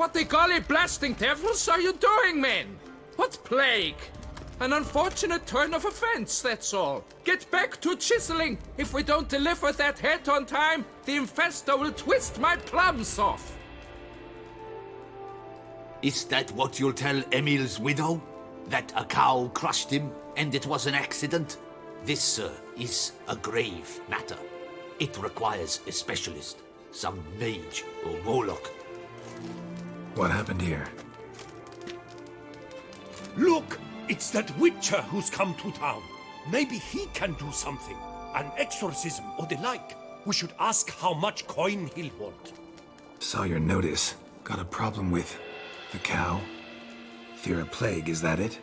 What the golly blasting devils are you doing, men? What plague? An unfortunate turn of events, that's all. Get back to chiseling. If we don't deliver that head on time, the infestor will twist my plums off. Is that what you'll tell Emil's widow? That a cow crushed him and it was an accident? This, sir, is a grave matter. It requires a specialist, some mage or warlock. What happened here? Look! It's that witcher who's come to town. Maybe he can do something. An exorcism or the like. We should ask how much coin he'll want. Saw your notice. Got a problem with the cow? Fear a plague, is that it?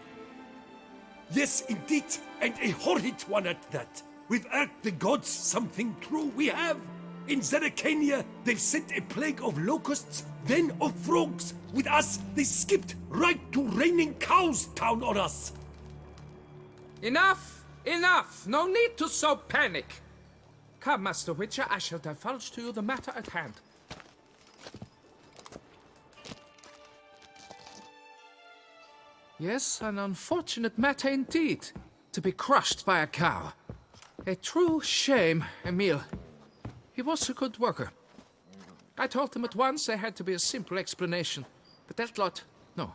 Yes, indeed. And a horrid one at that. We've irked the gods something true, we have. In Zeracania, they've sent a plague of locusts, then of frogs. With us, they skipped right to raining cows down on us. Enough! Enough! No need to so panic. Come, Master Witcher, I shall divulge to you the matter at hand. Yes, an unfortunate matter indeed, to be crushed by a cow. A true shame, Emil. He was a good worker. I told them at once there had to be a simple explanation. But that lot, no.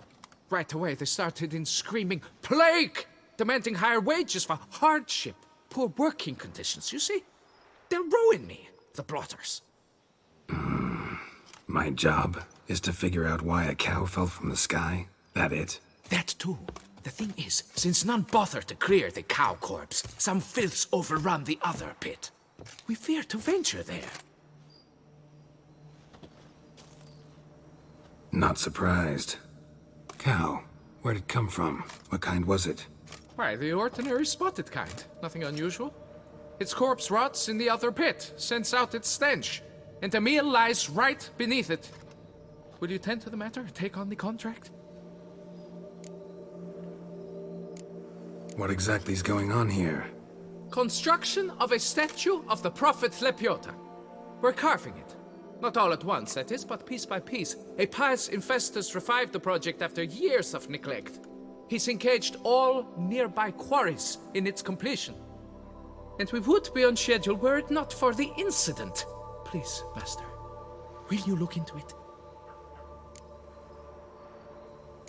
Right away they started in screaming, plague! Demanding higher wages for hardship, poor working conditions, you see? They'll ruin me, the blotters. My job is to figure out why a cow fell from the sky? That it? That too. The thing is, since none bothered to clear the cow corpse, some filths overrun the other pit. We fear to venture there. Not surprised. Cow, where'd it come from? What kind was it? Why, the ordinary spotted kind. Nothing unusual. Its corpse rots in the other pit, sends out its stench, and Emil lies right beneath it. Will you tend to the matter, take on the contract? What exactly is going on here? Construction of a statue of the prophet Lepiota. We're carving it. Not all at once, that is, but piece by piece. A pious infestus revived the project after years of neglect. He's engaged all nearby quarries in its completion. And we would be on schedule were it not for the incident. Please, Master, will you look into it?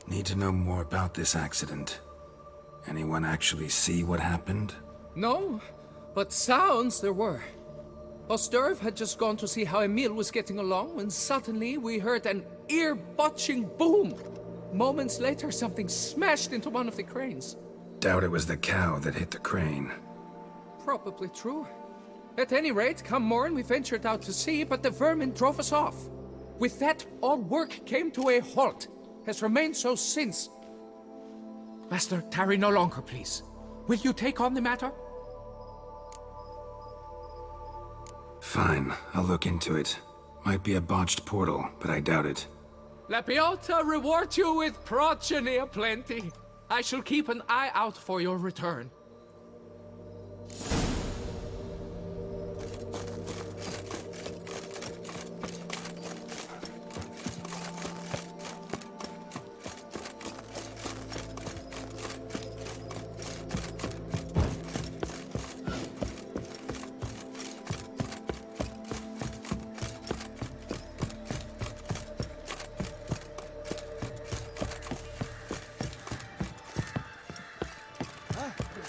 Need to know more about this accident. Anyone actually see what happened? No, but sounds there were. Osterv had just gone to see how Emil was getting along when suddenly we heard an ear-botching boom. Moments later, something smashed into one of the cranes. Doubt it was the cow that hit the crane. Probably true. At any rate, come morn we ventured out to sea, but the vermin drove us off. With that, all work came to a halt. Has remained so since. Master, tarry no longer, please. Will you take on the matter? Fine, I'll look into it. Might be a botched portal, but I doubt it. Lepiota reward you with progeny aplenty. I shall keep an eye out for your return.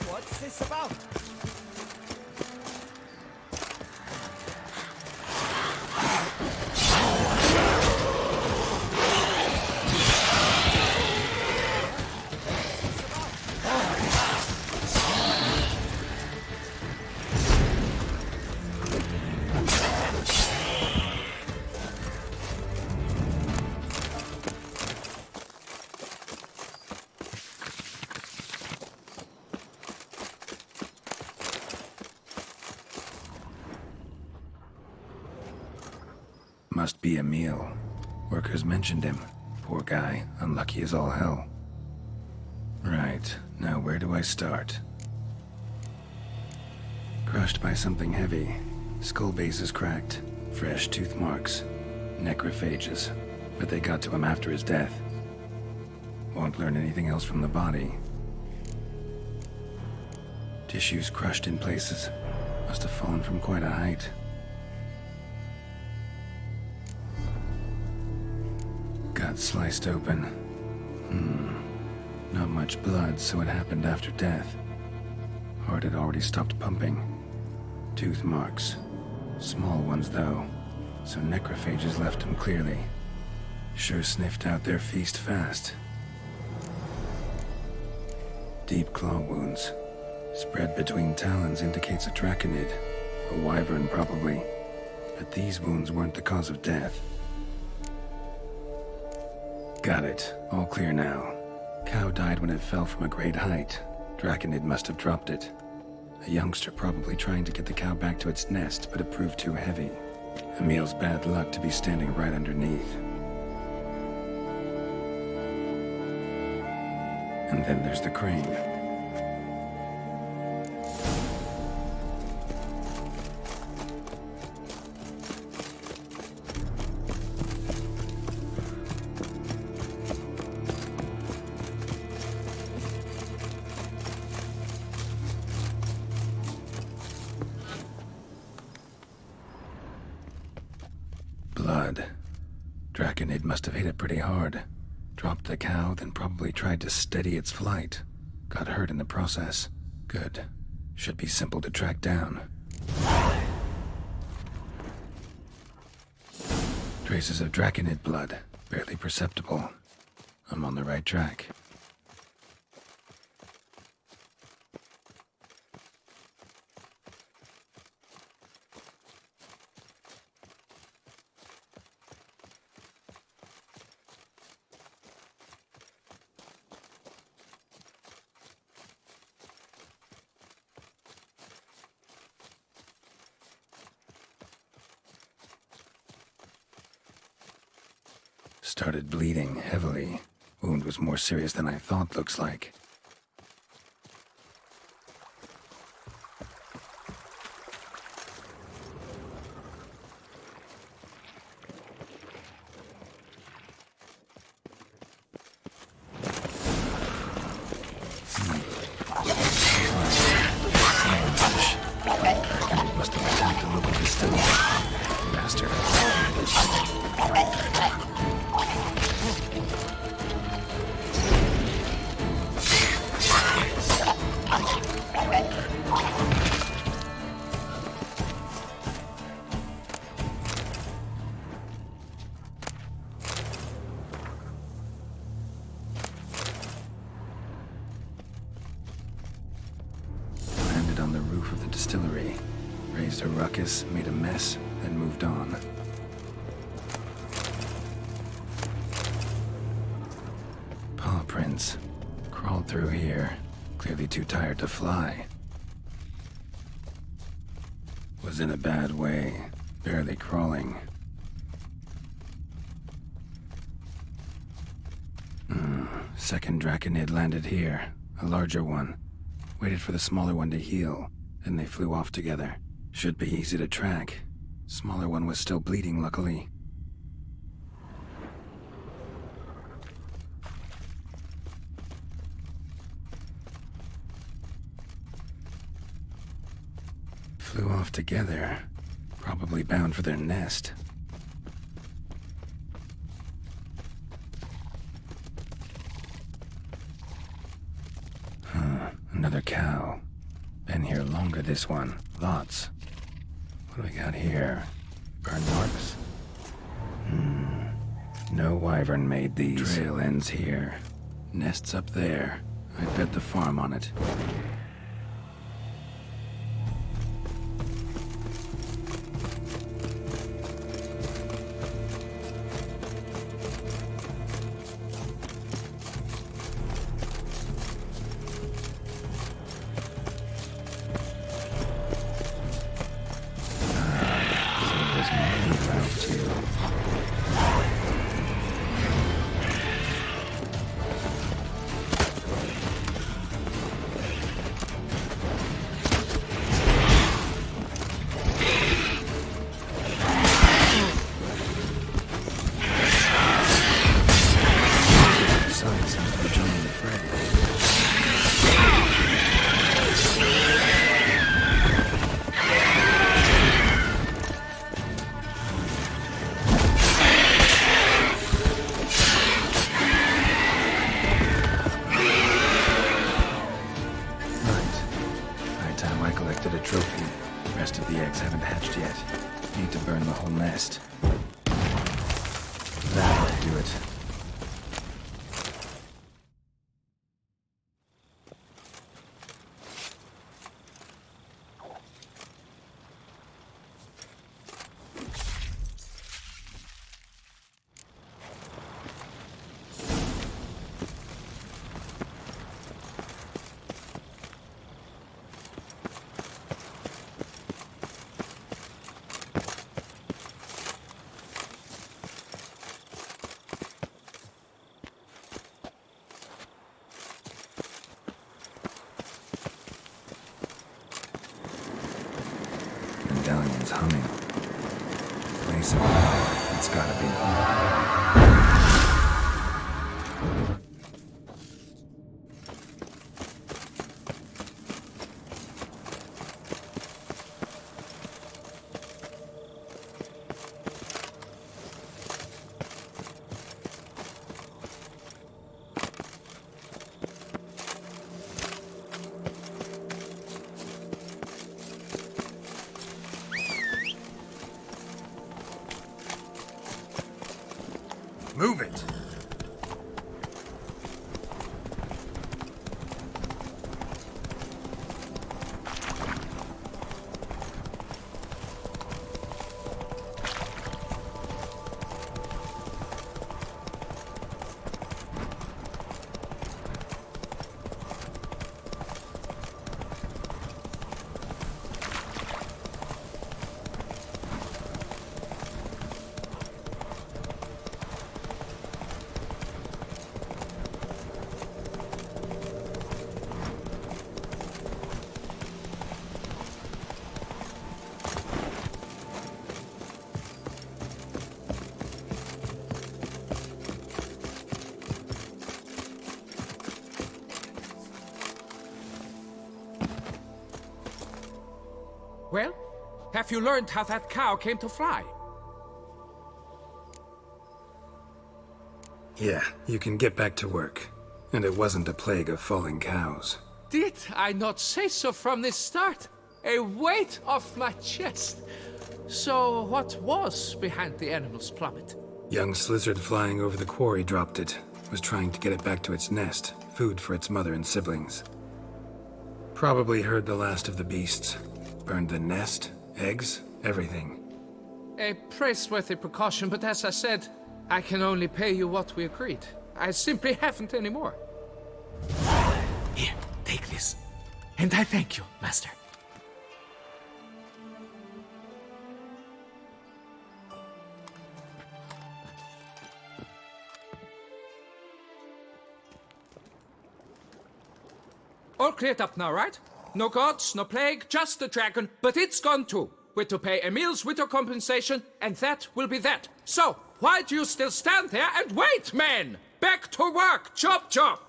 What's this about? Must be Emil. Workers mentioned him. Poor guy, unlucky as all hell. Right, now where do I start? Crushed by something heavy. Skull base is cracked. Fresh tooth marks. Necrophages. but they got to him after his death. Won't learn anything else from the body. Tissues crushed in places. Must have fallen from quite a height. Gut sliced open. Not much blood, so it happened after death. Heart had already stopped pumping. Tooth marks. Small ones, though, so necrophages left him clearly. Sure sniffed out their feast fast. Deep claw wounds. Spread between talons indicates a draconid. A wyvern, probably. But these wounds weren't the cause of death. Got it. All clear now. Cow died when it fell from a great height. Draconid must have dropped it. A youngster probably trying to get the cow back to its nest, but it proved too heavy. Emil's bad luck to be standing right underneath. And then there's the crane. Blood. Draconid must have hit it pretty hard. Dropped the cow, then probably tried to steady its flight. Got hurt in the process. Good. Should be simple to track down. Traces of draconid blood. Barely perceptible. I'm on the right track. Started bleeding heavily. Wound was more serious than I thought, looks like. It must have attacked a local distillery. Bastard. Landed on the roof of the distillery. Raised a ruckus, made a mess, then moved on. Paw prints. Crawled through here. Clearly too tired to fly. Was in a bad way. Barely crawling. Second draconid landed here. A larger one. Waited for the smaller one to heal. Then they flew off together. Should be easy to track. Smaller one was still bleeding, luckily. Flew off together. Probably bound for their nest. Another cow. Been here longer, this one. Lots. What do we got here? Burn marks? No wyvern made these. Trail ends here. Nest's up there. I bet the farm on it. burn the whole nest. That ought to do it. Medallion's humming. Place of power. It's gotta be. Move it! Well, have you learned how that cow came to fly? Yeah, you can get back to work. And it wasn't a plague of falling cows. Did I not say so from the start? A weight off my chest. So what was behind the animal's plummet? Young lizard flying over the quarry dropped it. Was trying to get it back to its nest. Food for its mother and siblings. Probably heard the last of the beasts. Burned the nest, eggs, everything. A praiseworthy precaution, but as I said, I can only pay you what we agreed. I simply haven't any more. Here, take this. And I thank you, Master. All cleared up now, right? No gods, no plague, just the dragon, but it's gone too. We're to pay Emil's widow compensation, and that will be that. So, why do you still stand there and wait, men? Back to work! Chop, chop!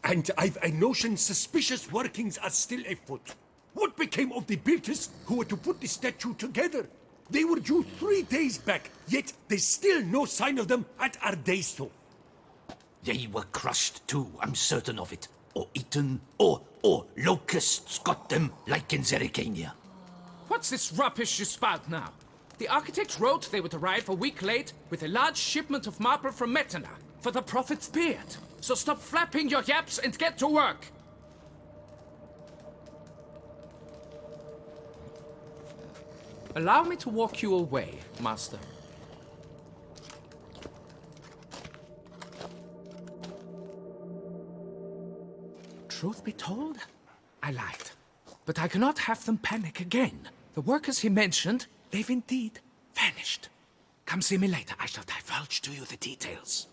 And I've a notion suspicious workings are still afoot. What became of the builders who were to put the statue together? They were due 3 days back, yet there's still no sign of them at Ardeisto. They were crushed too, I'm certain of it. Or eaten, or locusts got them, like in Zerikania. What's this rubbish you spout now? The architect wrote they would arrive a week late with a large shipment of marble from Metana for the prophet's beard. So stop flapping your yaps and get to work. Allow me to walk you away, Master. Truth be told, I lied. But I cannot have them panic again. The workers he mentioned, they've indeed vanished. Come see me later. I shall divulge to you the details.